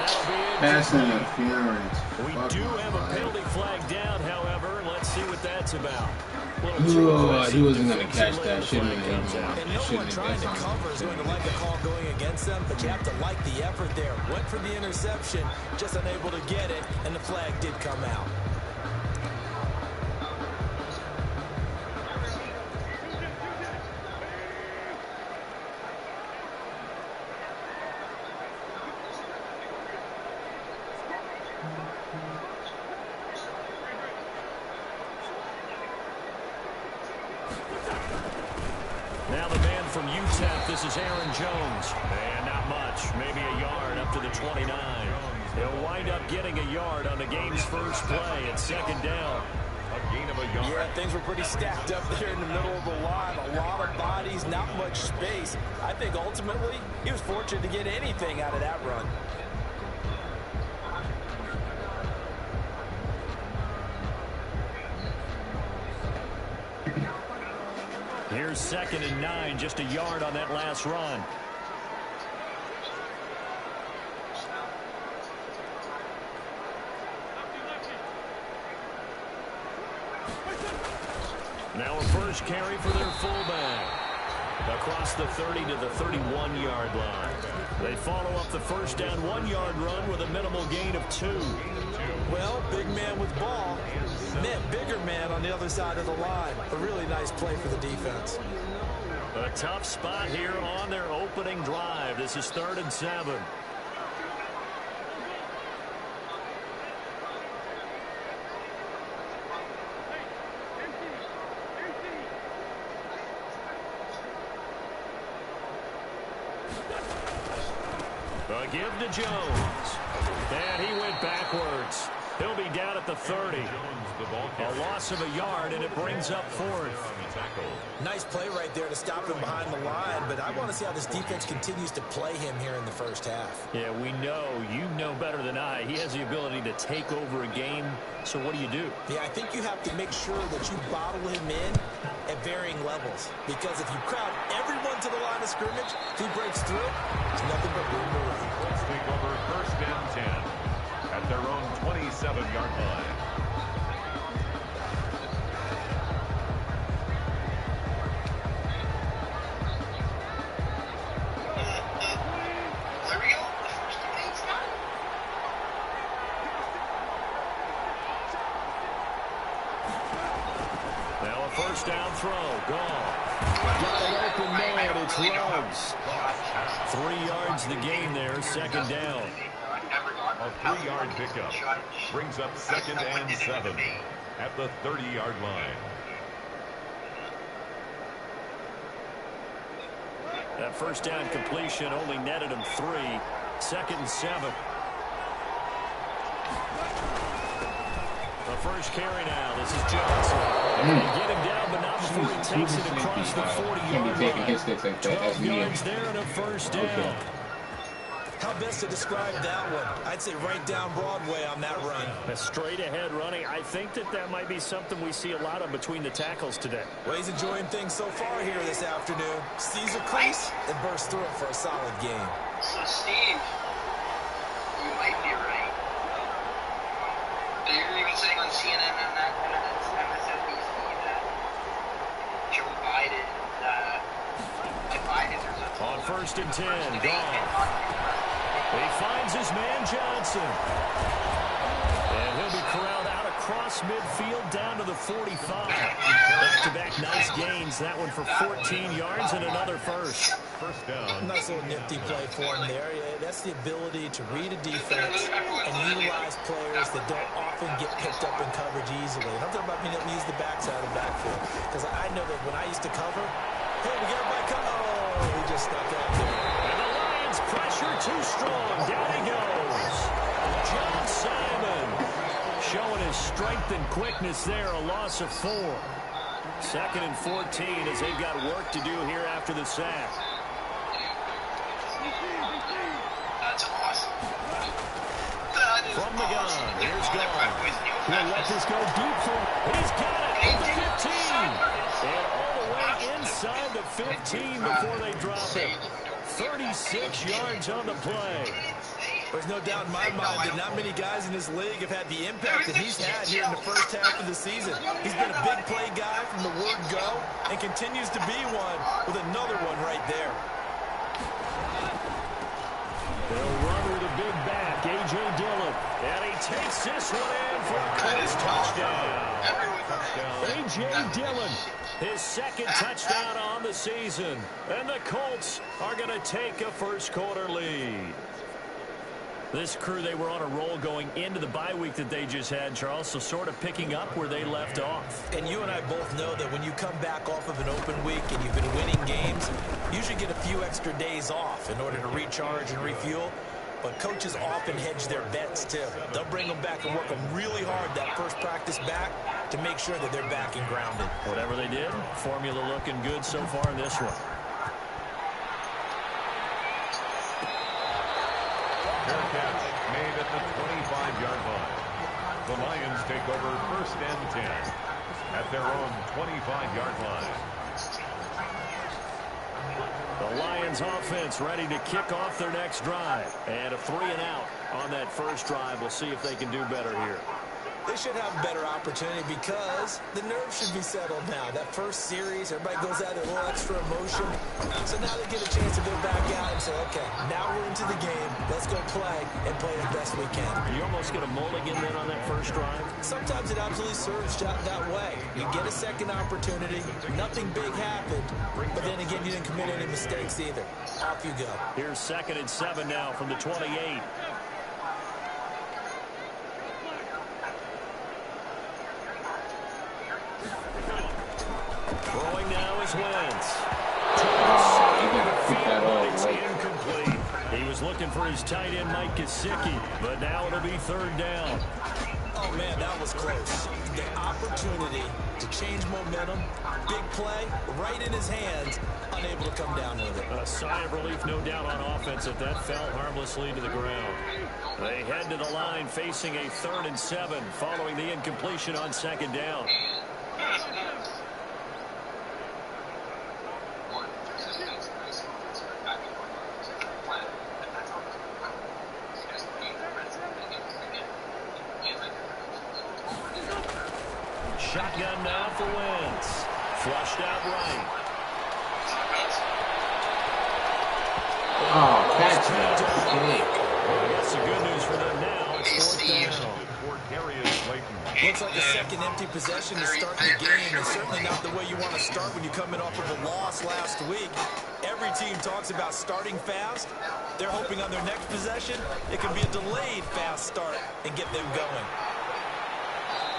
that'll be Pass incomplete. interference. We do have a penalty flag down, however. Let's see what that's about. He wasn't going to catch that. Shouldn't have. And no one trying to cover is going to like a call going against them, but you have to like the effort there. Went for the interception, just unable to get it, and the flag did come out. Now the man from UTEP, this is Aaron Jones. And not much, maybe a yard up to the 29. He'll wind up getting a yard on the game's first play at second down. A gain of a yard. Yeah, things were pretty stacked up there in the middle of the line. A lot of bodies, not much space. I think ultimately he was fortunate to get anything out of that run. Here's 2nd and 9, just a yard on that last run. Now a first carry for their fullback. Across the 30 to the 31-yard line. They follow up the first down 1-yard run with a minimal gain of 2. Well, big man with ball meant bigger man on the other side of the line. A really nice play for the defense. A tough spot here on their opening drive. This is 3rd and 7. A give to Jones. And he went backwards. He'll be down at the 30. A loss of a yard, and it brings up 4th. Nice play right there to stop him behind the line, but I want to see how this defense continues to play him here in the first half. Yeah, we know. You know better than I. He has the ability to take over a game. So what do you do? Yeah, I think you have to make sure that you bottle him in at varying levels. Because if you crowd everyone to the line of scrimmage, if he breaks through, there's nothing but room to run. Let's take over 1st and 10 at their own 27-yard line. First down throw, gone. Got an open man, it's Ruggs. 3 yards the gain there, 2nd down. A 3-yard pickup brings up 2nd and 7 at the 30-yard line. That first down completion only netted him 3. 2nd and 7. The first carry now. This is Johnson. Get him down, but not before he takes it across the 40-yard line. 12 yards there and a first down. How best to describe that one? I'd say right down Broadway on that run. A straight-ahead running. I think that might be something we see a lot of between the tackles today. Well, he's enjoying things so far here this afternoon. Sees a crease and bursts through it for a solid game. So, Steve, you might be right. You're even saying on CNN and that MSNBC that Joe Biden, Biden or something. On 1st and 10, gone. He finds his man Johnson. And he'll be corralled out across midfield down to the 45. Back-to-back nice gains. That one for 14 yards and another first. First down. Nice little nifty play for him there. That's the ability to read a defense and utilize players that don't often get picked up in coverage easily. And I'm talking about being able to use the backside of the backfield. Because I know that when I used to cover, hey, we got everybody cover. Oh, he just stuck out there. And the Lions pressure too strong. Down he goes. John Simon showing his strength and quickness there. A loss of 4. 2nd and 14 as they've got work to do here after the sack. That's awesome. From the gun, here's Gone. He'll let this go deep for him. He's got it at the 15. And all the way inside the 15 before they drop it. 36 yards on the play. There's no doubt in my mind that not many guys in this league have had the impact that he's had here in the first half of the season. He's been a big play guy from the word go and continues to be one with another one right there. They'll run with a big back, A.J. Dillon. And he takes this one in for a Colts touchdown. A.J. Dillon, his second touchdown on the season. And the Colts are going to take a first-quarter lead. This crew, they were on a roll going into the bye week that they just had, Charles, so sort of picking up where they left off. And you and I both know that when you come back off of an open week and you've been winning games, you should get a few extra days off in order to recharge and refuel. But coaches often hedge their bets, too. They'll bring them back and work them really hard that first practice back to make sure that they're back and grounded. Whatever they did, formula looking good so far in this one. Fair catch made at the 25-yard line. The Lions take over first and 10 at their own 25-yard line. The Lions offense ready to kick off their next drive. And a 3-and-out on that first drive. We'll see if they can do better here. They should have a better opportunity because the nerves should be settled now. That first series, everybody goes out with a little extra emotion. So now they get a chance to go back out and say, okay, now we're into the game. Let's go play and play as best we can. You almost get a mulligan then on that first drive? Sometimes it absolutely serves that way. You get a second opportunity. Nothing big happened. But then again, you didn't commit any mistakes either. Off you go. Here's 2nd and 7 now from the 28. Throwing now is Wentz. It's incomplete. He was looking for his tight end, Mike Gesicki, but now it'll be 3rd down. Oh, man, that was close. The opportunity to change momentum, big play, right in his hands, unable to come down with it. A sigh of relief, no doubt, on offense if that fell harmlessly to the ground. They head to the line facing a 3rd and 7 following the incompletion on 2nd down. Shotgun now for Wentz. Flushed out right. Oh, catch Well, I guess the good news for them now, it's 4th down. Looks like a second empty possession to start the game, and certainly not the way you want to start when you come in off of a loss last week. Every team talks about starting fast. They're hoping on their next possession it can be a delayed fast start and get them going.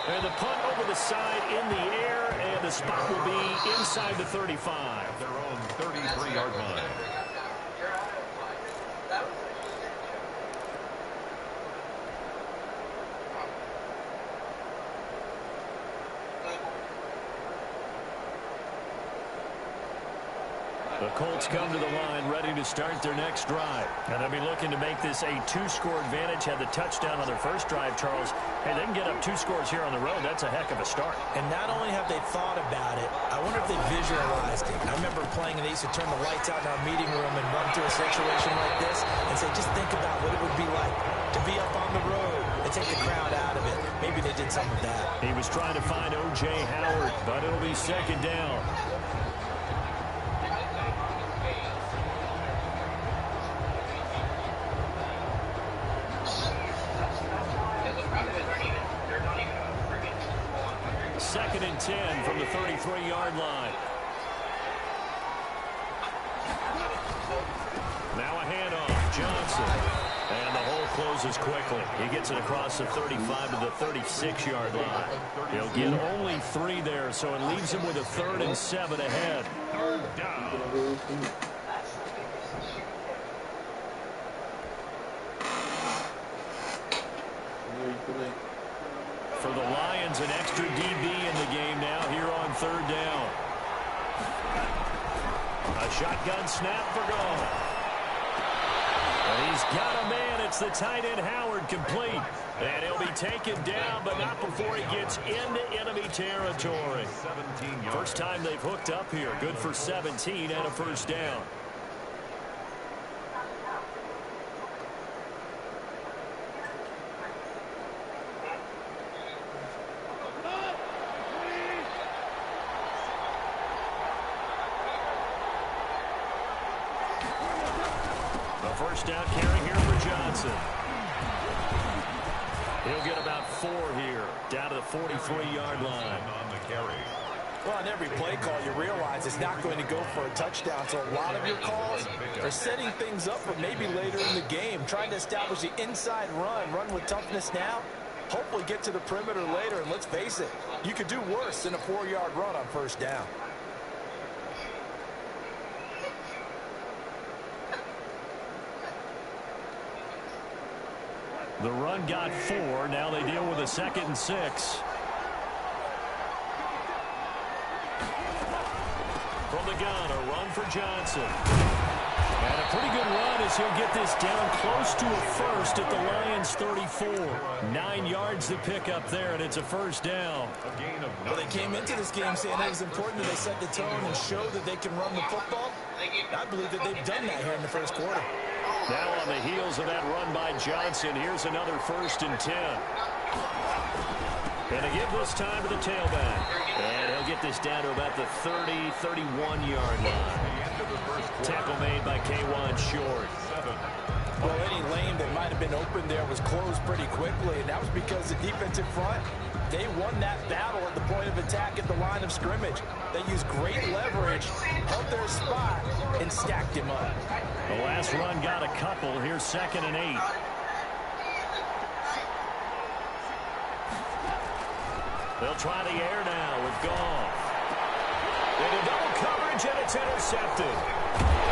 And the punt over the side in the air, and the spot will be inside the 35. Their own 33-yard line. The Colts come to the line ready to start their next drive. And they'll be looking to make this a 2-score advantage. Had the touchdown on their first drive, Charles. Hey, they can get up 2 scores here on the road. That's a heck of a start. And not only have they thought about it, I wonder if they visualized it. I remember playing, and they used to turn the lights out in our meeting room and run through a situation like this and say, just think about what it would be like to be up on the road and take the crowd out of it. Maybe they did some of that. He was trying to find O.J. Howard, but it'll be 2nd down. Second and 10 from the 33-yard line. Now a handoff. Johnson. And the hole closes quickly. He gets it across the 35 to the 36-yard line. He'll get only 3 there, so it leaves him with a 3rd and 7 ahead. 3rd down. For the Lions, an extra DB in the game now here on 3rd down. A shotgun snap for Gone. And he's got a man. It's the tight end Howard complete. And he'll be taken down, but not before he gets into enemy territory. First time they've hooked up here. Good for 17 and a 1st down. first down carry here for Johnson. He'll get about 4 here, down to the 43-yard line. On the carry. Well, on every play call, you realize it's not going to go for a touchdown. So a lot of your calls are setting things up for maybe later in the game, trying to establish the inside run with toughness now, hopefully get to the perimeter later. And let's face it, you could do worse than a 4-yard run on first down. The run got 4. Now they deal with a 2nd and 6. From the gun, a run for Johnson. And a pretty good run as he'll get this down close to a first at the Lions' 34. 9 yards to pick up there, and it's a first down. A gain of 9. Well, they came into this game saying it was important that they set the tone and show that they can run the football. I believe that they've done that here in the first quarter. Now on the heels of that run by Johnson, here's another 1st and 10. And they give this time to the tailback. And he'll get this down to about the 30, 31-yard line. Tackle made by K'Wan Short. Well, any lane that might have been open there was closed pretty quickly, and that was because the defensive front, they won that battle at the point of attack at the line of scrimmage. They used great leverage, held their spot, and stacked him up. The last run got a couple. Here's 2nd and 8. They'll try the air now with Goff. Into double coverage, and it's intercepted.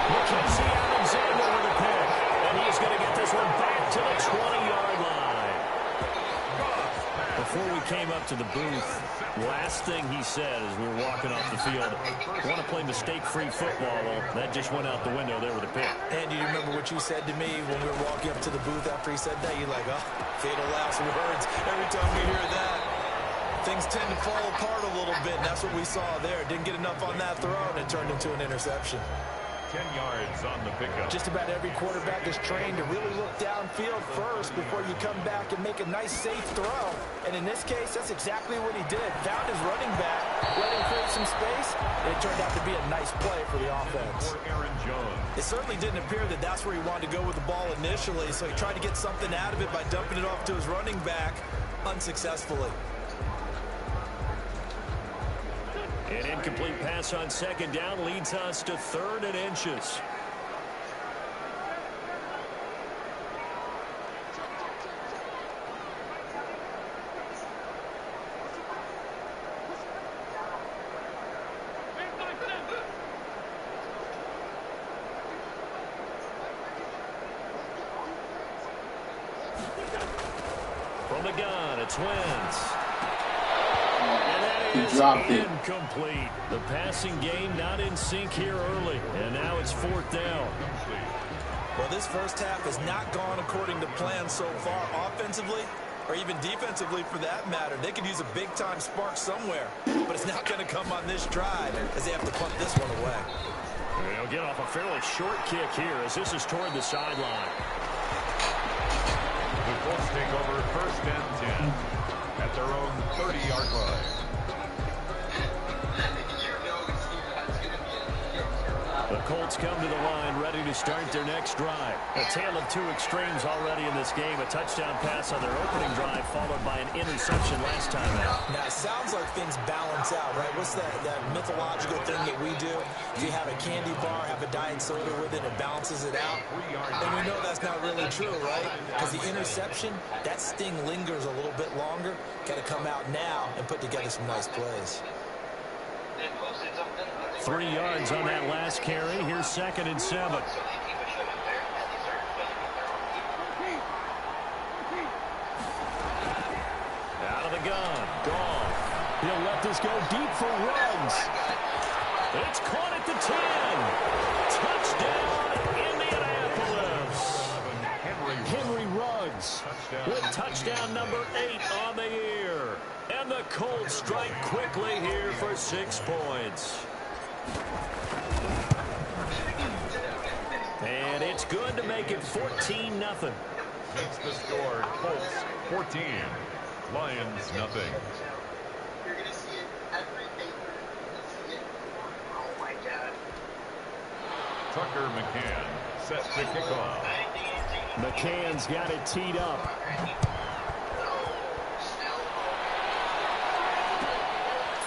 Mackenzie Alexander with a pick. And he's going to get this one back to the 20-yard line. Before we came up to the booth, last thing he said as we were walking off the field, want to play mistake-free football. Well, that just went out the window there with a pick. And you remember what you said to me when we were walking up to the booth after he said that? You're like, oh, fatal last words. Every time we hear that, things tend to fall apart a little bit, and that's what we saw there. Didn't get enough on that throw, and it turned into an interception. 10 yards on the pickup. Just about every quarterback is trained to really look downfield first before you come back and make a nice, safe throw. And in this case, that's exactly what he did. Found his running back, let him create some space, and it turned out to be a nice play for the offense. For Aaron Jones. It certainly didn't appear that that's where he wanted to go with the ball initially, so he tried to get something out of it by dumping it off to his running back unsuccessfully. An incomplete pass on 2nd down leads us to 3rd and inches. From the gun, it's Wentz. He dropped it. Incomplete. The passing game not in sync here early. And now it's 4th down. Well, this first half has not gone according to plan so far offensively or even defensively for that matter. They could use a big-time spark somewhere, but it's not going to come on this drive as they have to punt this one away. They'll get off a fairly short kick here as this is toward the sideline. The Colts take over 1st and 10 at their own 30-yard line. The Colts come to the line ready to start their next drive. A tale of 2 extremes already in this game. A touchdown pass on their opening drive followed by an interception last time out. Now, it sounds like things balance out, right? What's that mythological thing that we do? If you have a candy bar, have a diet soda with it, it balances it out. And we know that's not really true, right? Because the interception, that sting lingers a little bit longer. Got to come out now and put together some nice plays. 3 yards on that last carry. Here's 2nd and 7. Out of the gun. Goff. He'll let this go deep for Ruggs. It's caught at the 10. Touchdown, Indianapolis. Henry Ruggs with touchdown number 8 on the year. And the Colts strike quickly here for 6 points. And it's good to make it 14-0. Makes the score Colts 14, Lions nothing. You're going to see it every day. Oh, my God. Tucker McCann set to kick off. McCann's got it teed up.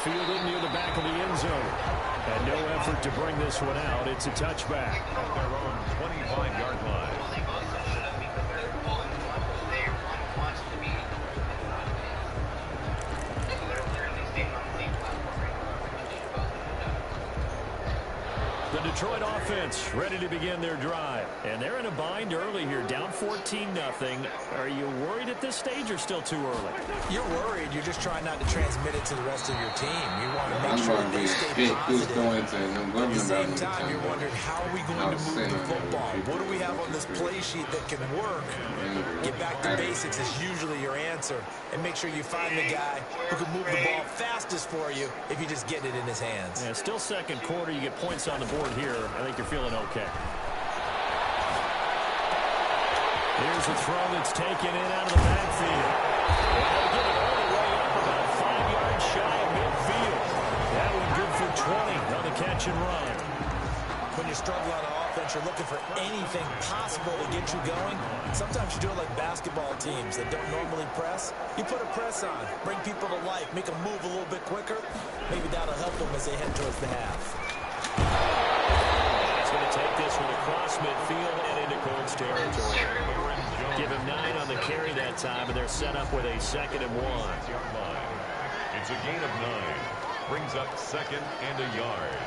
Fielded near the back of the end zone. And no effort to bring this one out. It's a touchback. At their own 25-yard line. The Detroit offense ready to begin their drive. And they're in a bind early here, down 14-0. Are you worried at this stage or still too early? You're worried. You're just trying not to transmit it to the rest of your team. You want to make sure they stay positive. At the same time, you're wondering, how are we going to move the football? What do we have on this play sheet that can work? Get back to basics is usually your answer. And make sure you find the guy who can move the ball fastest for you if you just get it in his hands. Yeah, still second quarter. You get points on the board here. I think you're feeling okay. Here's a throw that's taken in out of the backfield. They'll get it all the way up about 5 yards shy of midfield. That one good for 20 on the catch and run. When you struggle on offense, you're looking for anything possible to get you going. Sometimes you do it like basketball teams that don't normally press. You put a press on, bring people to life, make them move a little bit quicker. Maybe that'll help them as they head towards the half. He's going to take this one across midfield and into Colts territory. Give him 9 on the carry that time, and they're set up with a 2nd and 1. It's a gain of 9. Brings up 2nd and a yard.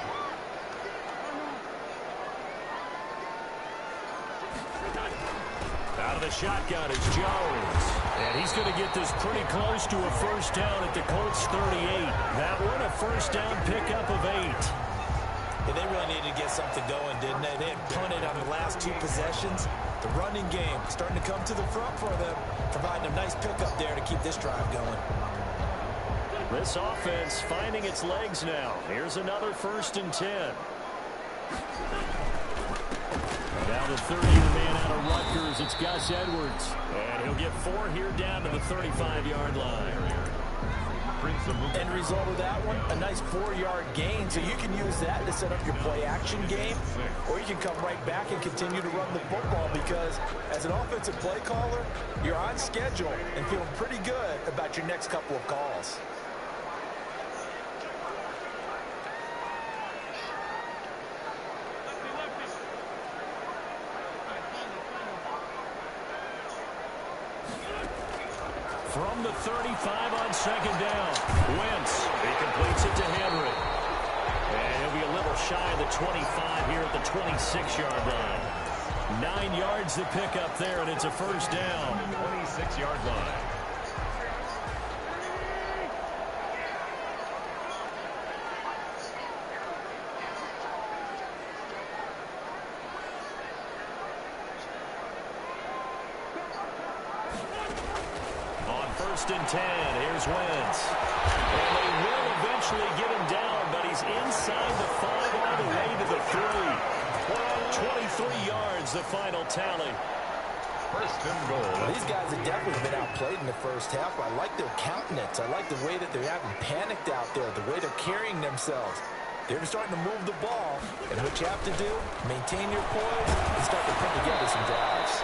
Out of the shotgun is Jones. And he's going to get this pretty close to a first down at the Colts 38. That one a first down pickup of 8. Yeah, they really needed to get something going, didn't they? They had punted on the last 2 possessions. The running game starting to come to the front for them, providing a nice pickup there to keep this drive going. This offense finding its legs now. Here's another 1st and 10. Now the 30th man out of Rutgers, it's Gus Edwards. And he'll get 4 here down to the 35-yard line. End result of that one, a nice 4-yard gain. So you can use that to set up your play-action game, or you can come right back and continue to run the football, because as an offensive play caller, you're on schedule and feeling pretty good about your next couple of calls. From the 35 on 2nd down, Wentz, he completes it to Henry. And he'll be a little shy of the 25 here at the 26-yard line. 9 yards to pick up there, and it's a first down. 26-yard line. On 1st and 10, here's Wentz. And they will eventually get him down, but he's inside the 5 all the way to the 3. 23 yards, the final tally. 1st and goal. These guys have definitely been outplayed in the first half. I like their countenance. I like the way that they haven't panicked out there, the way they're carrying themselves. They're starting to move the ball. And what you have to do, maintain your poise and start to put together some drives.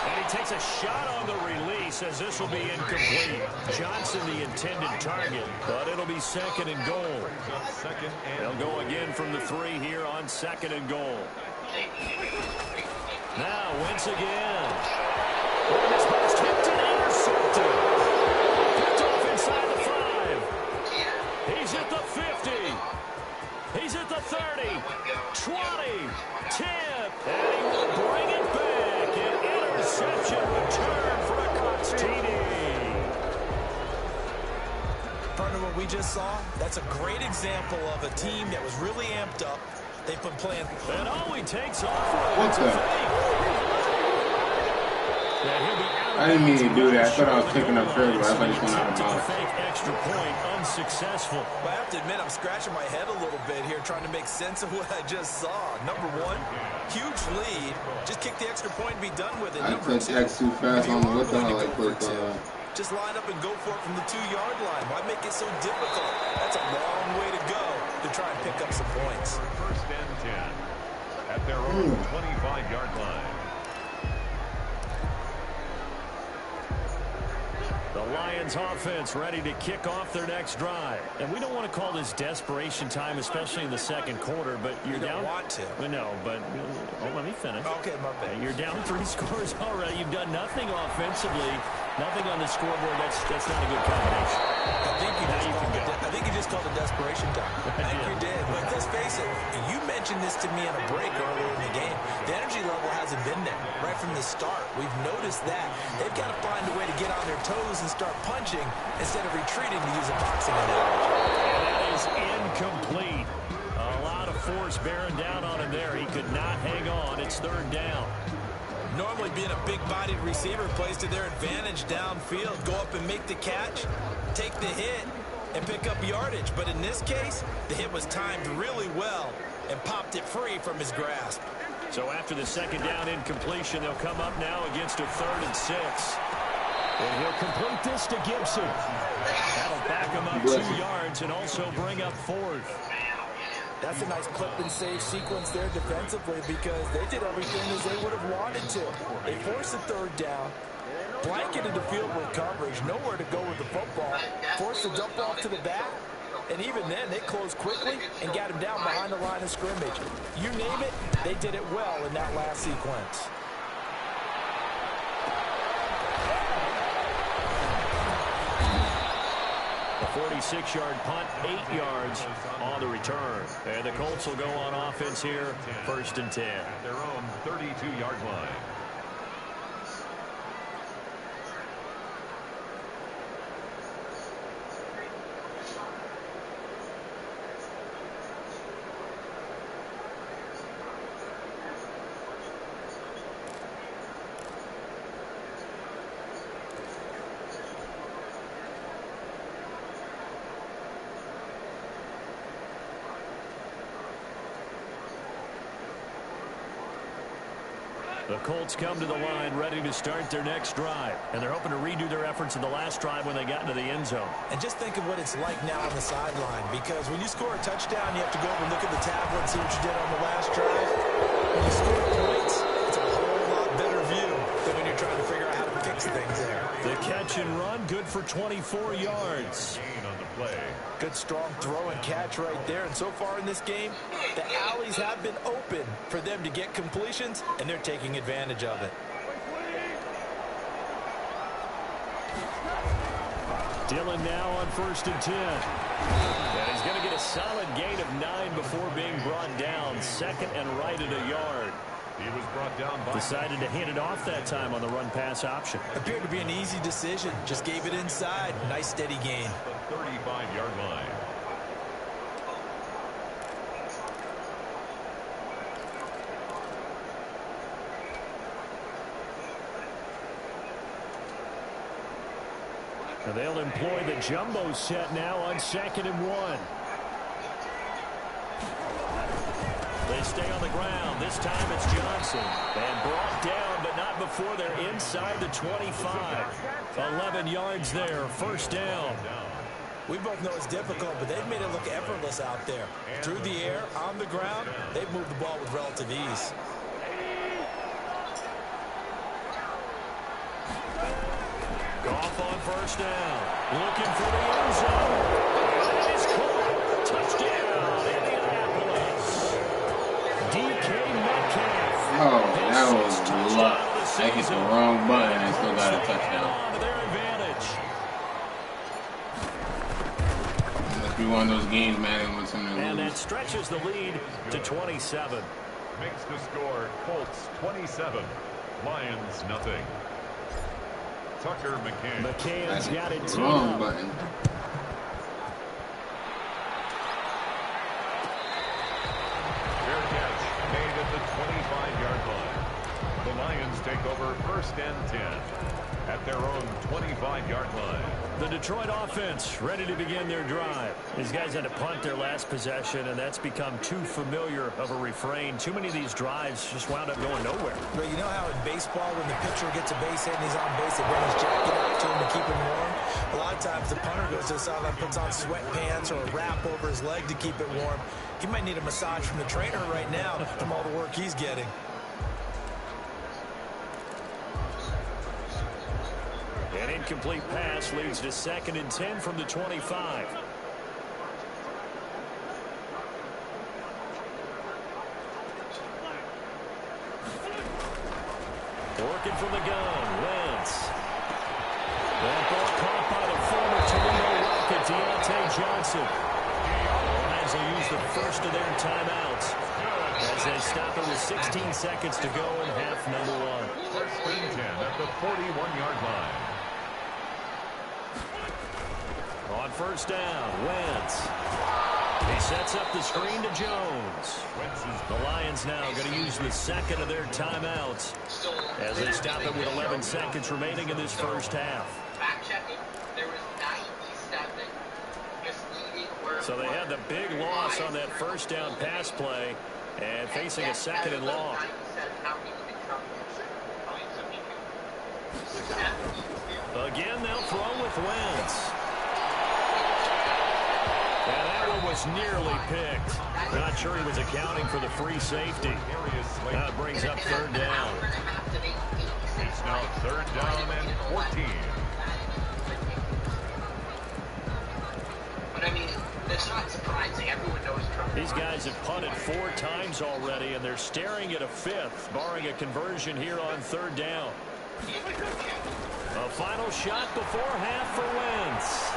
And he takes a shot on the release as this will be incomplete. Johnson the intended target, but it'll be 2nd and goal. They'll go again from the 3 here on 2nd and goal. Now Wentz again. This pass tipped and intercepted. Picked off inside the 5. He's at the 50. He's at the 30. 20. 10. And he will bring it back. An interception return for a Cox TD. Partner, what we just saw, that's a great example of a team that was really amped up. They've been playing. And all he takes off with What's is a that? fake. Yeah, he'll be out of I didn't mean to do that. I thought I was bounds. picking up fairly, but I thought he was going out of Attempted bounds. to fake extra point, unsuccessful. But I have to admit, I'm scratching my head a little bit here trying to make sense of what I just saw. Number 1, huge lead. Just kick the extra point and be done with it. I Number touched 2, X too fast. I don't know what the going hell to I go for clicked on. just line up and go for it from the 2-yard line. Why make it so difficult? That's a long way to go to try and pick up some points. 1st and 10. At at their own 25-yard line. The Lions offense ready to kick off their next drive. And we don't want to call this desperation time, especially in the second quarter, but you're down. Don't want to. No, but let me finish. Okay, my bad. You're down 3 scores already. You've done nothing offensively, nothing on the scoreboard. That's not a good combination. I think you just called it desperation time. I think you did. But let's face it, you mentioned this to me in a break earlier in the game. The energy level hasn't been there right from the start. We've noticed that. They've got to find a way to get on their toes and start punching instead of retreating, to use a boxing analogy. That is incomplete. A lot of force bearing down on him there. He could not hang on. It's 3rd down. Normally being a big-bodied receiver plays to their advantage downfield. Go up and make the catch, take the hit, and pick up yardage. But in this case, the hit was timed really well and popped it free from his grasp. So after the 2nd down incompletion, they'll come up now against a 3rd and 6. And he'll complete this to Gibson. That'll back him up 2 yards and also bring up 4th. That's a nice clip and save sequence there defensively, because they did everything as they would have wanted to. They forced the 3rd down, blanketed the field with coverage, nowhere to go with the football, forced the dump off to the back, and even then they closed quickly and got him down behind the line of scrimmage. You name it, they did it well in that last sequence. A 46-yard punt, 8 yards on the return. And the Colts will go on offense here, 1st and 10. At their own 32-yard line. The Colts come to the line ready to start their next drive. And they're hoping to redo their efforts in the last drive when they got into the end zone. And just think of what it's like now on the sideline, because when you score a touchdown, you have to go over and look at the tablet and see what you did on the last drive. When you score points, it's a whole lot better view than when you're trying to figure out how to fix things there. The catch and run, good for 24 yards. Gain on the play. Good strong throw and catch right there. And so far in this game, the alleys have been open for them to get completions, and they're taking advantage of it. Dillon now on 1st and 10. And he's going to get a solid gain of 9 before being brought down. 2nd and right at a yard. He was brought down by... Decided to hand it off that time on the run-pass option. Appeared to be an easy decision. Just gave it inside. Nice steady gain. The 35-yard line. And they'll employ the jumbo set now on 2nd and 1. They stay on the ground. This time it's Johnson. And brought down, but not before they're inside the 25. 11 yards there, 1st down. We both know it's difficult, but they've made it look effortless out there. Through the air, on the ground, they've moved the ball with relative ease. Goff on 1st down. Looking for the end zone. And it's caught. Touchdown, Indianapolis. DK Metcalf. Oh, that was luck. I hit the wrong button and still got a touchdown. To their advantage. Must be one of those games, man, when something And that lose. stretches the lead to 27. Makes the score Colts 27. Lions nothing. Tucker McCann. McCann's got it the teed wrong up. button. Fair catch made at the 25-yard line. The Lions take over first and 10 at their own 25-yard line. The Detroit offense ready to begin their drive. These guys had to punt their last possession, and that's become too familiar of a refrain. Too many of these drives just wound up going nowhere. But you know how in baseball, when the pitcher gets a base hit and he's on base, they bring his jacket out to him to keep him warm? A lot of times the punter goes to the sideline, puts on sweatpants or a wrap over his leg to keep it warm. He might need a massage from the trainer right now from all the work he's getting. An incomplete pass leads to 2nd and 10 from the 25. Working from the gun, Wentz. That ball caught by the former Toledo Rocket, Deontay Johnson. Lions will use the first of their timeouts as they stop it with 16 seconds to go in half number 1. First and 10 at the 41-yard line. On first down, Wentz. He sets up the screen to Jones. The Lions now going to use the second of their timeouts as they stop it with 11 seconds remaining in this first half. Fact-checking, there was 97 misleading words. So they had the big loss on that first down pass play and facing a 2nd and long. Again, they'll throw with Wentz. And that one was nearly picked. Not sure he was accounting for the free safety. That brings up 3rd down. It's now 3rd down and 14. But I mean, it's not surprising. Everyone knows Trump. These guys have punted 4 times already, and they're staring at a 5th, barring a conversion here on 3rd down. A final shot before half for Wentz.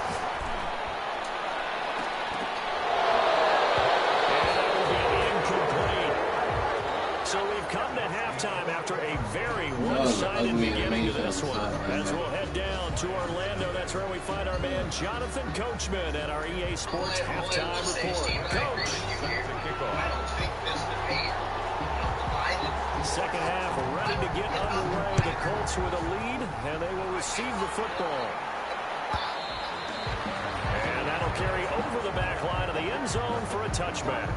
So we've come to halftime after a very one-sided beginning to this one. As we'll head down to Orlando, that's where we find our man Jonathan Coachman at our EA Sports halftime report. Coach. Second half ready to get underway. The Colts with a lead, and they will receive the football. And that'll carry over the back line of the end zone for a touchback.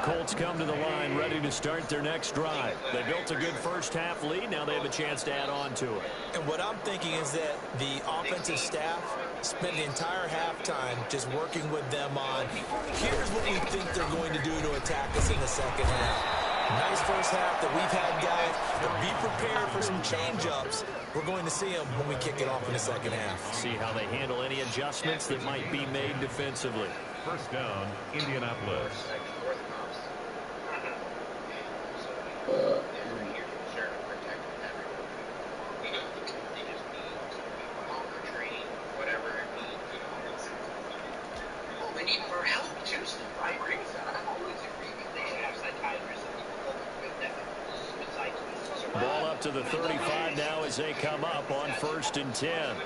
Colts come to the line ready to start their next drive. They built a good first half lead. Now they have a chance to add on to it. And what I'm thinking is that the offensive staff spent the entire halftime just working with them on, here's what we think they're going to do to attack us in the second half. Nice first half that we've had, guys, but be prepared for some change-ups. We're going to see them when we kick it off in the second half. See how they handle any adjustments that might be made defensively. First down, Indianapolis. Ball up to the 35 now as they come up on 1st and 10.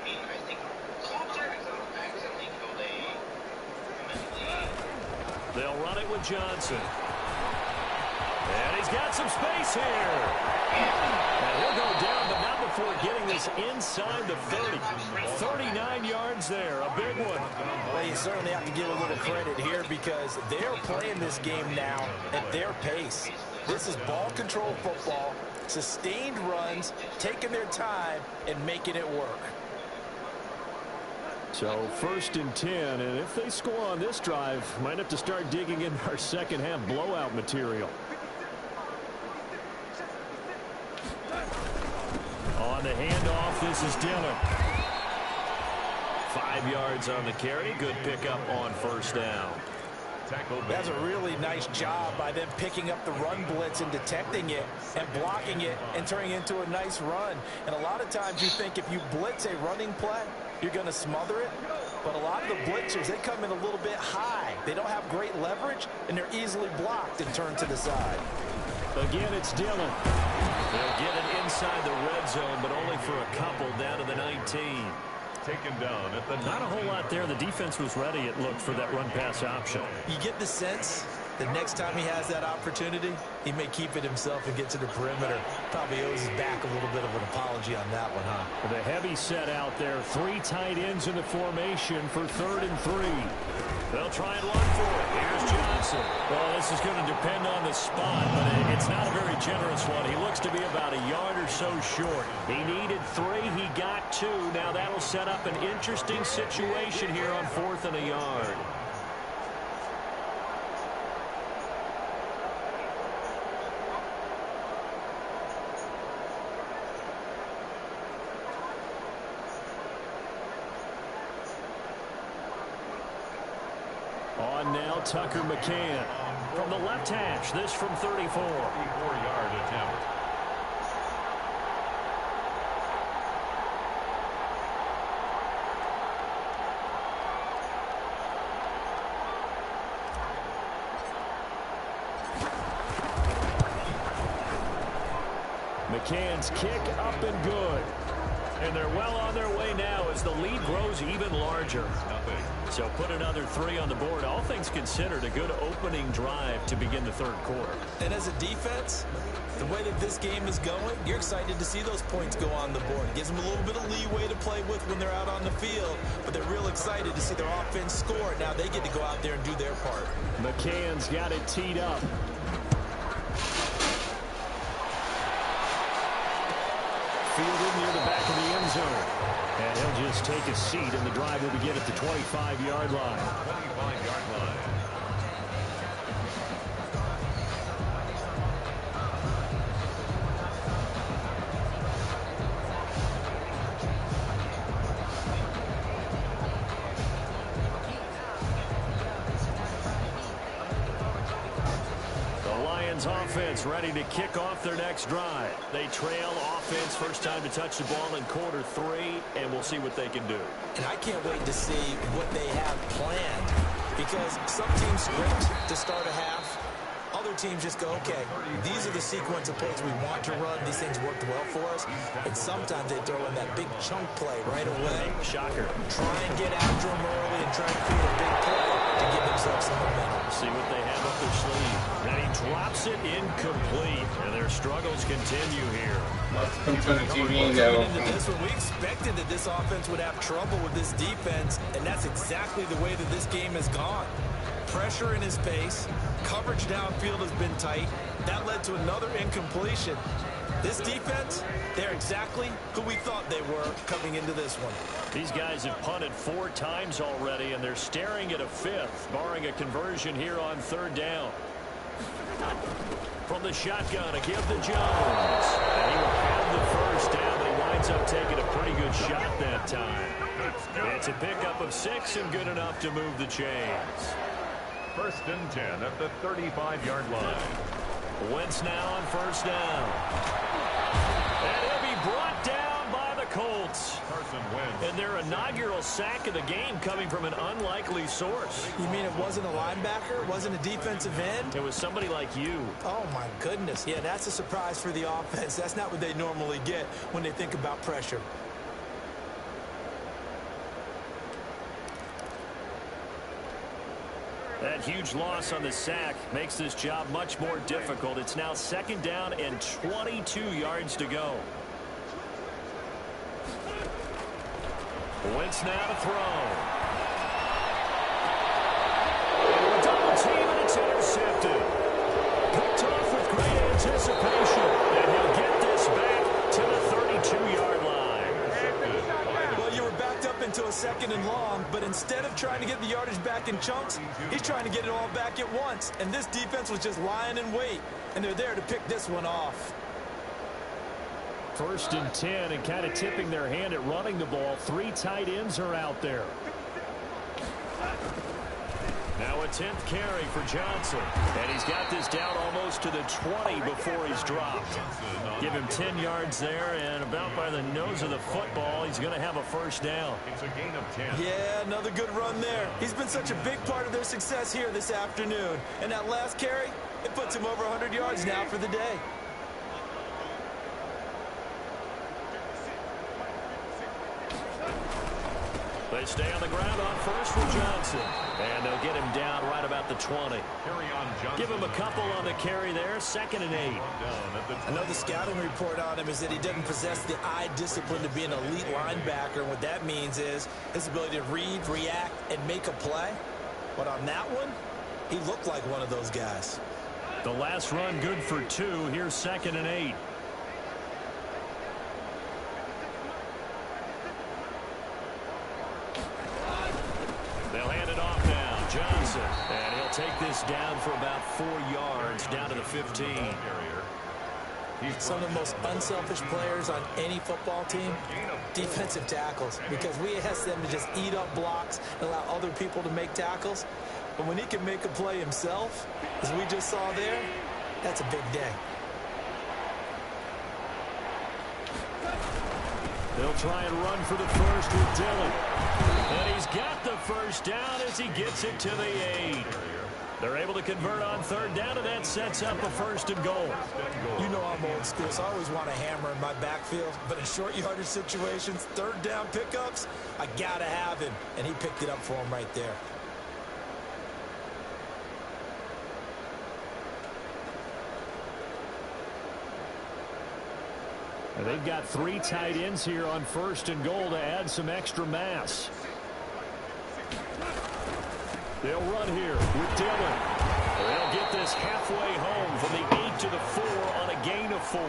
They'll run it with Johnson. And he's got some space here. And he'll go down, but not before getting this inside the 30. 39 yards there, a big one. Well, you certainly have to give a little credit here because they're playing this game now at their pace. This is ball control football, sustained runs, taking their time, and making it work. So 1st and 10, and if they score on this drive, might have to start digging in our second half blowout material. On the handoff, this is Dillon. 5 yards on the carry. Good pickup on 1st down. That's a really nice job by them picking up the run blitz and detecting it and blocking it and turning it into a nice run. And a lot of times you think if you blitz a running play, you're going to smother it. But a lot of the blitzers, they come in a little bit high. They don't have great leverage, and they're easily blocked and turned to the side. Again, it's Dillon. They'll get it inside the red zone, but only for a couple down to the 19. taken down at the Not a whole lot there. The defense was ready, it looked, for that run-pass option. You get the sense that next time he has that opportunity, he may keep it himself and get to the perimeter. Probably owes his back a little bit of an apology on that one, huh? The heavy set out there. 3 tight ends in the formation for 3rd and 3. They'll try and run for it. Here's Johnson. Well, this is going to depend on the spot, but it's not a very generous one. He looks to be about a yard or so short. He needed 3. He got 2. Now that'll set up an interesting situation here on 4th and a yard. On now, Tucker McCann from the left hash. This from 34. 34-yard attempt. McCann's kick up and good. And they're well on their way now as the lead grows even larger. So put another 3 on the board. All things considered, a good opening drive to begin the 3rd quarter. And as a defense, the way that this game is going, you're excited to see those points go on the board. It gives them a little bit of leeway to play with when they're out on the field, but they're real excited to see their offense score. Now they get to go out there and do their part. McCann's got it teed up. Fielded near the back of the end zone. And he'll just take a seat, and the drive will begin at the 25-yard line. 25-yard line. Offense ready to kick off their next drive. They trail offense, first time to touch the ball in quarter 3, and we'll see what they can do. And I can't wait to see what they have planned, because some teams script to start a half. Other teams just go, okay, these are the sequence of plays we want to run. These things worked well for us. And sometimes they throw in that big chunk play right away. Shocker. Try and get after them early and try and create a big play to give themselves some momentum. See what they have up their sleeve. And he drops it incomplete. And their struggles continue here. We expected that this offense would have trouble with this defense, and that's exactly the way that this game has gone. Pressure in his pace. Coverage downfield has been tight. That led to another incompletion. This defense, they're exactly who we thought they were coming into this one. These guys have punted 4 times already, and they're staring at a 5th, barring a conversion here on 3rd down. From the shotgun, a give to Jones. And he will have the first down, but he winds up taking a pretty good shot that time. It's a pickup of 6 and good enough to move the chains. 1st and 10 at the 35-yard line. Wentz now on 1st down. And he'll be brought down by the Colts. Carson Wentz. And their inaugural sack of the game coming from an unlikely source. You mean it wasn't a linebacker? It wasn't a defensive end? It was somebody like you. Oh, my goodness. Yeah, that's a surprise for the offense. That's not what they normally get when they think about pressure. That huge loss on the sack makes this job much more difficult. It's now 2nd down and 22 yards to go. Wentz now to throw. A double team, and it's intercepted. Picked off with great anticipation. And he'll get this back to the 32-yard line. Well, you were backed up into a 2nd and long, but instead of trying to get the yardage back in chunks, he's trying to get it all back at once. And this defense was just lying in wait, and they're there to pick this one off. 1st and 10, and kind of tipping their hand at running the ball. 3 tight ends are out there. Now a 10th carry for Johnson. And he's got this down almost to the 20 before he's dropped. Give him 10 yards there, and about by the nose of the football, he's going to have a 1st down. It's a gain of 10. Yeah, another good run there. He's been such a big part of their success here this afternoon. And that last carry, it puts him over 100 yards now for the day. they stay on the ground on first for Johnson. And they'll get him down right about the 20. Give him a couple on the carry there. 2nd and 8. I know the scouting report on him is that he doesn't possess the eye discipline to be an elite linebacker. And what that means is his ability to read, react, and make a play. But on that one, he looked like one of those guys. The last run good for 2. Here's 2nd and 8. They'll hand it off now. Johnson. And he'll take this down for about 4 yards down to the 15. Some of the most unselfish players on any football team, defensive tackles, because we ask them to just eat up blocks and allow other people to make tackles. But when he can make a play himself, as we just saw there, that's a big day. They'll try and run for the first with Dillon. And he's got the first down as he gets it to the 8. They're able to convert on 3rd down, and that sets up a 1st and goal. You know I'm old school, so I always want a hammer in my backfield. But in short yardage situations, 3rd down pickups, I got to have him. And he picked it up for him right there. And they've got 3 tight ends here on 1st and goal to add some extra mass. They'll run here with Dillon. They'll get this halfway home from the 8 to the 4 on a gain of 4.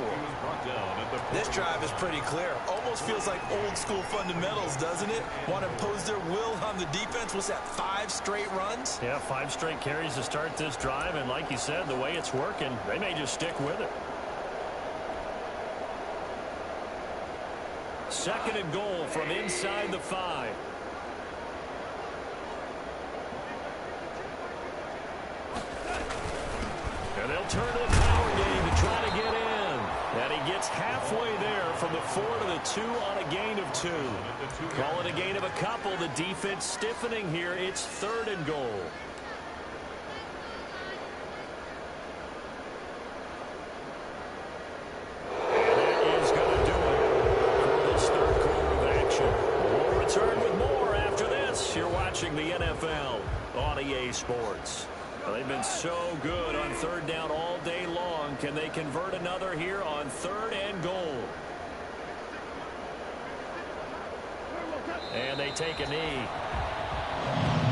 This drive is pretty clear. Almost feels like old school fundamentals, doesn't it? Want to impose their will on the defense. What's that, 5 straight runs? Yeah, 5 straight carries to start this drive. And like you said, the way it's working, they may just stick with it. 2nd and goal from inside the 5. And they'll turn to the power game to try to get in. And he gets halfway there from the 4 to the 2 on a gain of 2. Call it a gain of a couple. The defense stiffening here. It's 3rd and goal. And that is going to do it for this 3rd quarter of action. We'll return with more after this. You're watching the NFL on EA Sports. Well, they've been so good on 3rd down all day long. Can they convert another here on 3rd and goal? And they take a knee.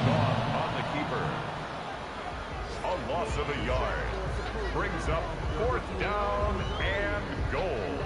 Gone on the keeper. A loss of a yard. Brings up 4th down and goal.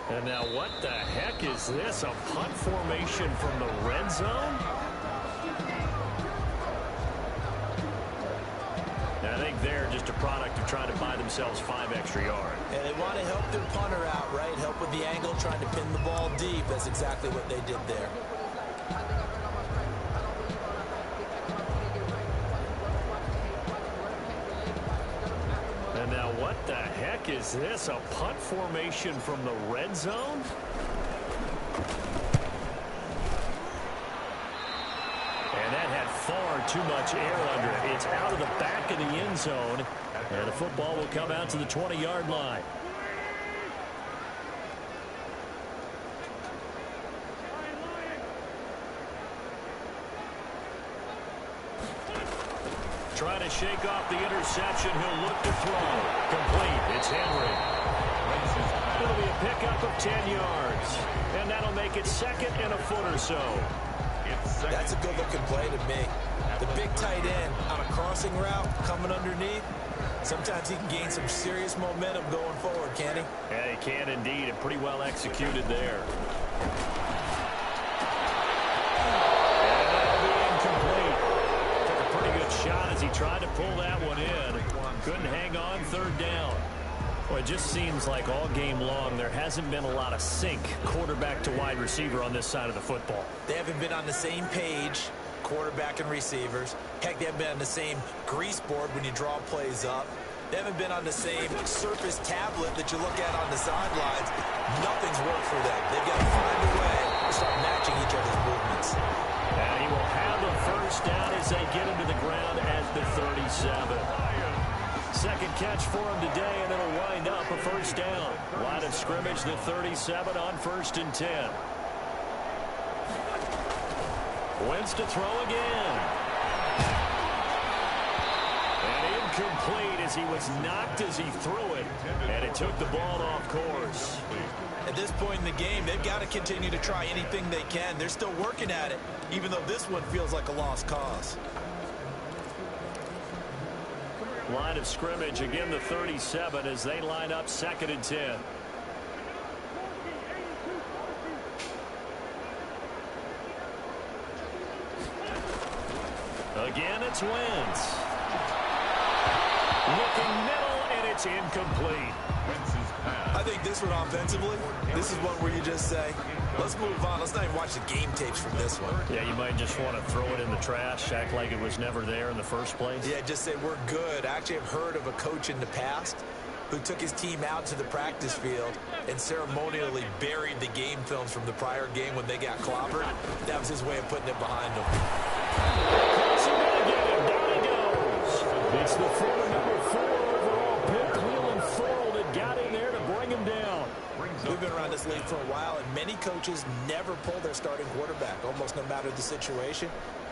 And now what the heck is this? A punt formation from the red zone? I think they're just a product of trying to buy themselves 5 extra yards. And they want to help their punter out, right? Help with the angle, trying to pin the ball deep. That's exactly what they did there. And now what the heck is this? A punt formation from the red zone? And that had far too much air under it. It's out of the back of the end zone. And the football will come out to the 20-yard line. Trying to shake off the interception. He'll look to throw. Complete. It's Henry. It'll be a pickup of 10 yards. And that'll make it 2nd and a foot or so. That's a good-looking play to me. The big tight end on a crossing route coming underneath. Sometimes he can gain some serious momentum going forward, can't he? Yeah, he can indeed, and pretty well executed there. And that'll be incomplete. Took a pretty good shot as he tried to pull that one in. Couldn't hang on 3rd down. Well, it just seems like all game long there hasn't been a lot of sync quarterback to wide receiver on this side of the football. They haven't been on the same page, quarterback and receivers. Heck, they haven't been on the same grease board when you draw plays up. They haven't been on the same surface tablet that you look at on the sidelines. Nothing's worked for them. They've got to find a way to start matching each other's movements. And he will have the first down as they get him to the ground at the 37. Second catch for him today, and it'll wind up a first down. Line of scrimmage, the 37 on 1st and 10. Wentz to throw again. And incomplete as he was knocked as he threw it, and it took the ball off course. At this point in the game, they've got to continue to try anything they can. They're still working at it, even though this one feels like a lost cause. Line of scrimmage, again the 37 as they line up 2nd and 10. Again, it's Wentz. Looking middle, and it's incomplete. I think this one offensively, this is one where you just say, let's move on. Let's not even watch the game tapes from this one. Yeah, you might just want to throw it in the trash, act like it was never there in the first place. Yeah, just say we're good. I actually have heard of a coach in the past who took his team out to the practice field and ceremonially buried the game films from the prior game when they got clobbered. That was his way of putting it behind them. Down he goes. It's the former number 4 overall pick, Cleveland Thorold, that got in there to bring him down. We've been around this league for a while, and many coaches never pull their starting quarterback, almost no matter the situation.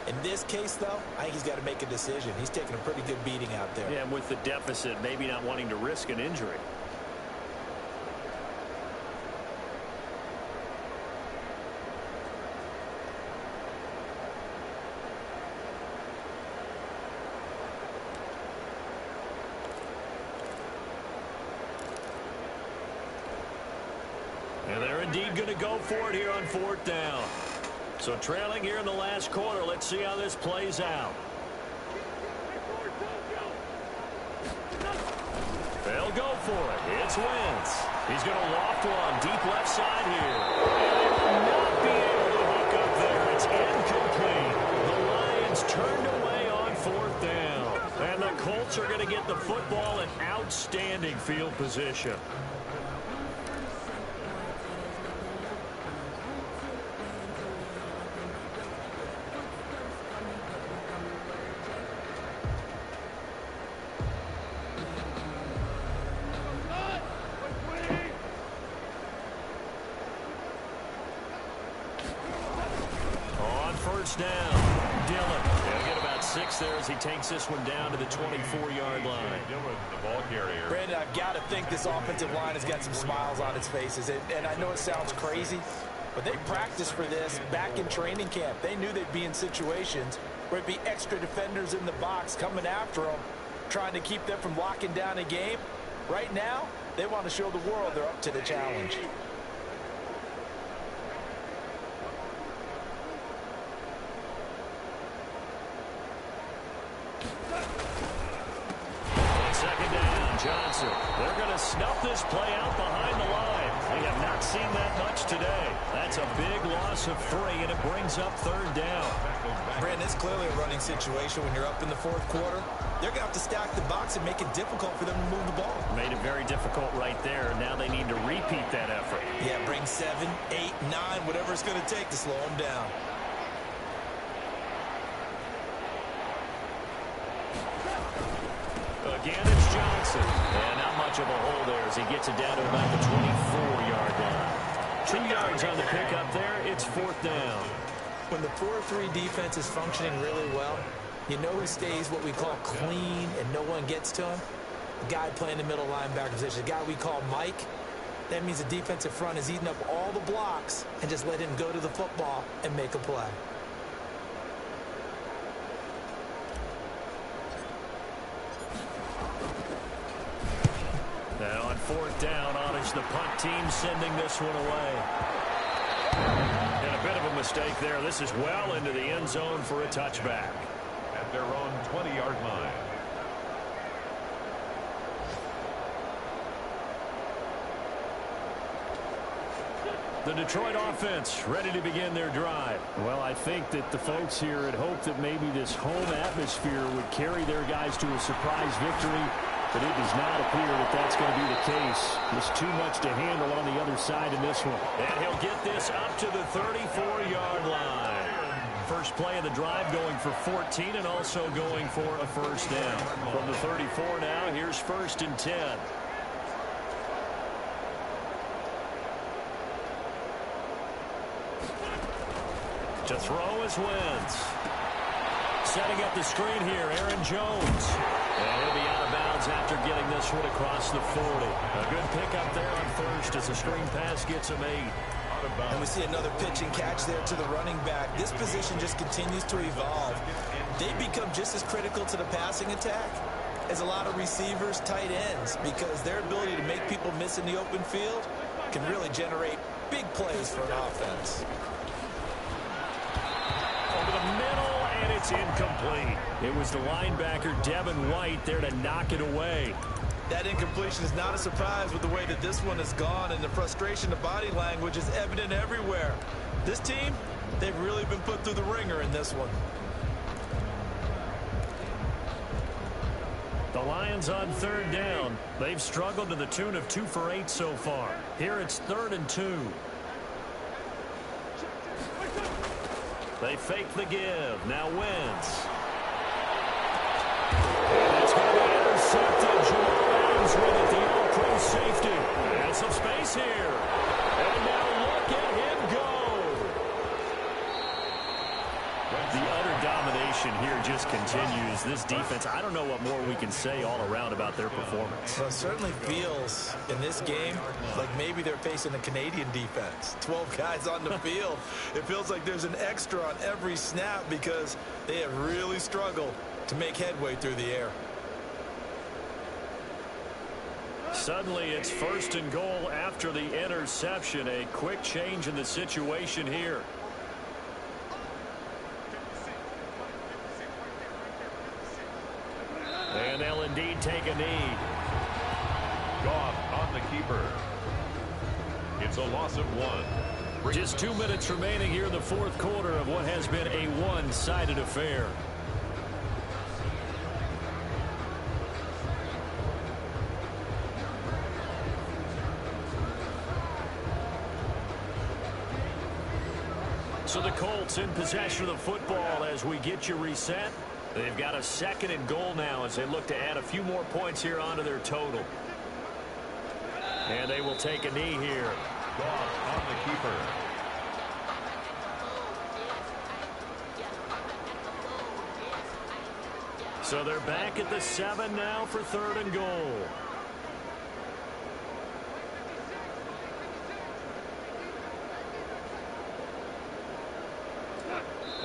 In this case, though, I think he's got to make a decision. He's taking a pretty good beating out there. Yeah, with the deficit, maybe not wanting to risk an injury. And they're indeed going to go for it here on 4th down. So trailing here in the last quarter, let's see how this plays out. They'll go for it. It's Wentz. He's going to loft one deep left side here. And they will not be able to hook up there. It's incomplete. The Lions turned away on 4th down. And the Colts are going to get the football in outstanding field position. Down. Dillon. He'll get about 6 there as he takes this one down to the 24-yard line. Dillon, the ball carrier. Brandon, I've got to think this offensive line has got some smiles on its faces. And I know it sounds crazy, but they practiced for this back in training camp. They knew they'd be in situations where it'd be extra defenders in the box coming after them, trying to keep them from locking down a game. Right now, they want to show the world they're up to the challenge. Johnson. They're going to snuff this play out behind the line. We have not seen that much today. That's a big loss of 3, and it brings up 3rd down. Brandon, it's clearly a running situation when you're up in the 4th quarter. They're going to have to stack the box and make it difficult for them to move the ball. Made it very difficult right there. Now they need to repeat that effort. Yeah, bring 7, 8, 9, whatever it's going to take to slow them down. Again, it's Johnson. And not much of a hole there as he gets it down to about the 24-yard line. 2 yards on the pickup there. It's 4th down. When the 4-3 defense is functioning really well, you know who stays what we call clean and no one gets to him? The guy playing the middle linebacker position, the guy we call Mike. That means the defensive front is eating up all the blocks and just let him go to the football and make a play. And on 4th down, honors the punt team sending this one away. And a bit of a mistake there. This is well into the end zone for a touchback. At their own 20-yard line. The Detroit offense ready to begin their drive. Well, I think that the folks here had hoped that maybe this home atmosphere would carry their guys to a surprise victory, but it does not appear that that's going to be the case. There's too much to handle on the other side in this one. And he'll get this up to the 34-yard line. First play of the drive going for 14 and also going for a first down. From the 34 now, here's 1st and 10. To throw is Wentz. Setting up the screen here, Aaron Jones. And he'll be out of bounds after getting this one across the 40. A good pickup there on first as the screen pass gets him 8. And we see another pitch and catch there to the running back. This position just continues to evolve. They become just as critical to the passing attack as a lot of receivers, tight ends, because their ability to make people miss in the open field can really generate big plays for an offense. Over the middle, and it's incomplete. It was the linebacker, Devin White, there to knock it away. That incompletion is not a surprise with the way that this one has gone, and the frustration of body language is evident everywhere. This team, they've really been put through the ringer in this one. The Lions on 3rd down. They've struggled to the tune of 2 for 8 so far. Here it's 3rd and 2. They fake the give. Now Wentz. And it's going to be intercepted. Jamal Adams with it, the all-pro safety. And some space here. And now look at him go. The utter domination here just continues. This defense, I don't know what more we can say all around about their performance. Well, it certainly feels in this game like maybe they're facing a Canadian defense. 12 guys on the field. It feels like there's an extra on every snap because they have really struggled to make headway through the air. Suddenly it's 1st and goal after the interception. A quick change in the situation here. And they'll indeed take a knee. Goff on the keeper. It's a loss of 1. Just 2 minutes remaining here in the 4th quarter of what has been a one-sided affair. So the Colts in possession of the football as we get you reset. They've got a 2nd and goal now as they look to add a few more points here onto their total. And they will take a knee here. Goff on the keeper. So they're back at the 7 now for 3rd and goal.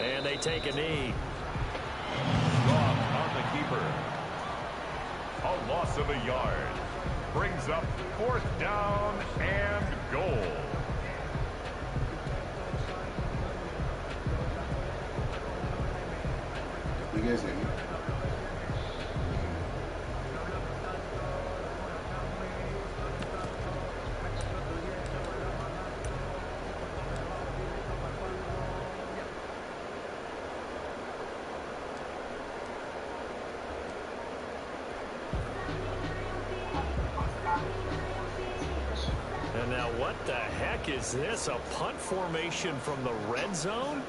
And they take a knee. Goff on the keeper. A loss of a yard. Brings up 4th down and goal. You guys hear me? And now what the heck is this? A punt formation from the red zone?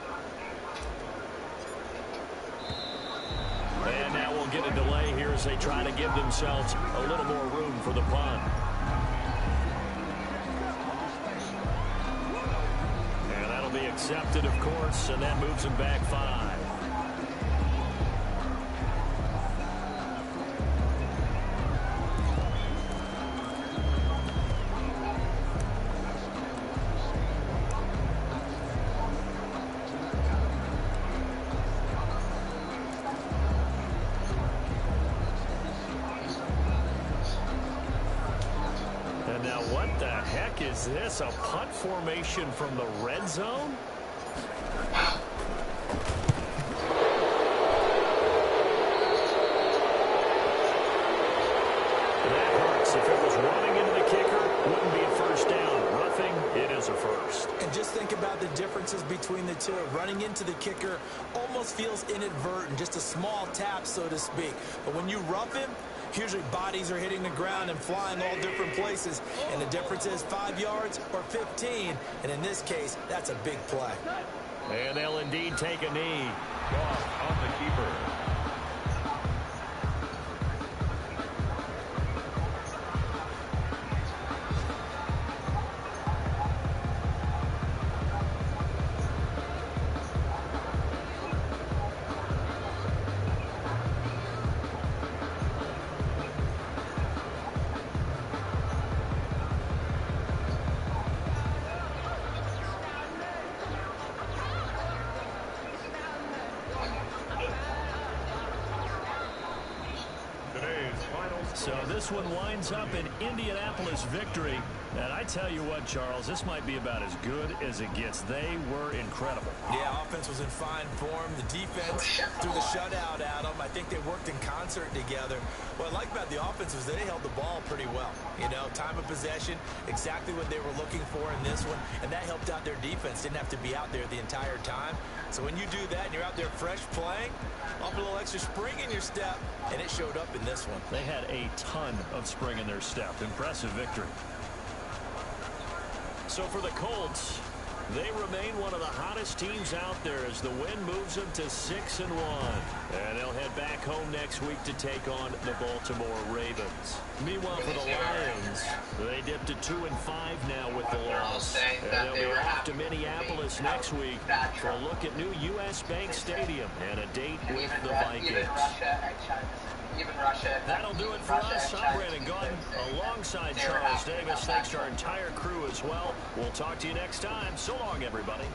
And now we'll get a delay here as they try to give themselves a little more room for the punt. And that'll be accepted, of course, and that moves them back 5. And now what the heck is this? A punt formation from the red zone? That hurts. If it was running into the kicker, wouldn't be a first down. Roughing, it is a first. first. And just think about the differences between the two. Running into the kicker almost feels inadvertent, just a small tap, so to speak. But when you rough him, usually bodies are hitting the ground and flying all different places. And the difference is 5 yards or 15. And in this case, that's a big play. And they'll indeed take a knee. Goff on the keeper. So this one winds up an Indianapolis victory. And I tell you what, Charles, this might be about as good as it gets. They were incredible. Yeah, offense was in fine form. The defense threw the shutout at them. I think they worked in concert together. What I like about the offense was they held the ball pretty well. You know, time of possession, exactly what they were looking for in this one. And that helped out their defense. Didn't have to be out there the entire time. So when you do that and you're out there fresh playing, off a little extra spring in your step, and it showed up in this one. They had a ton of spring in their step. Impressive victory. So for the Colts, they remain one of the hottest teams out there as the win moves them to 6-1. And they'll head back home next week to take on the Baltimore Ravens. Meanwhile, for the Lions, they dipped to 2-5 now with the loss. And they'll be off to Minneapolis next week for a look at new U.S. Bank Stadium and a date with the Vikings. That'll do it for us. I'm Brandon Gaudin alongside Charles Davis. Thanks to our entire crew as well. We'll talk to you next time. So long, everybody.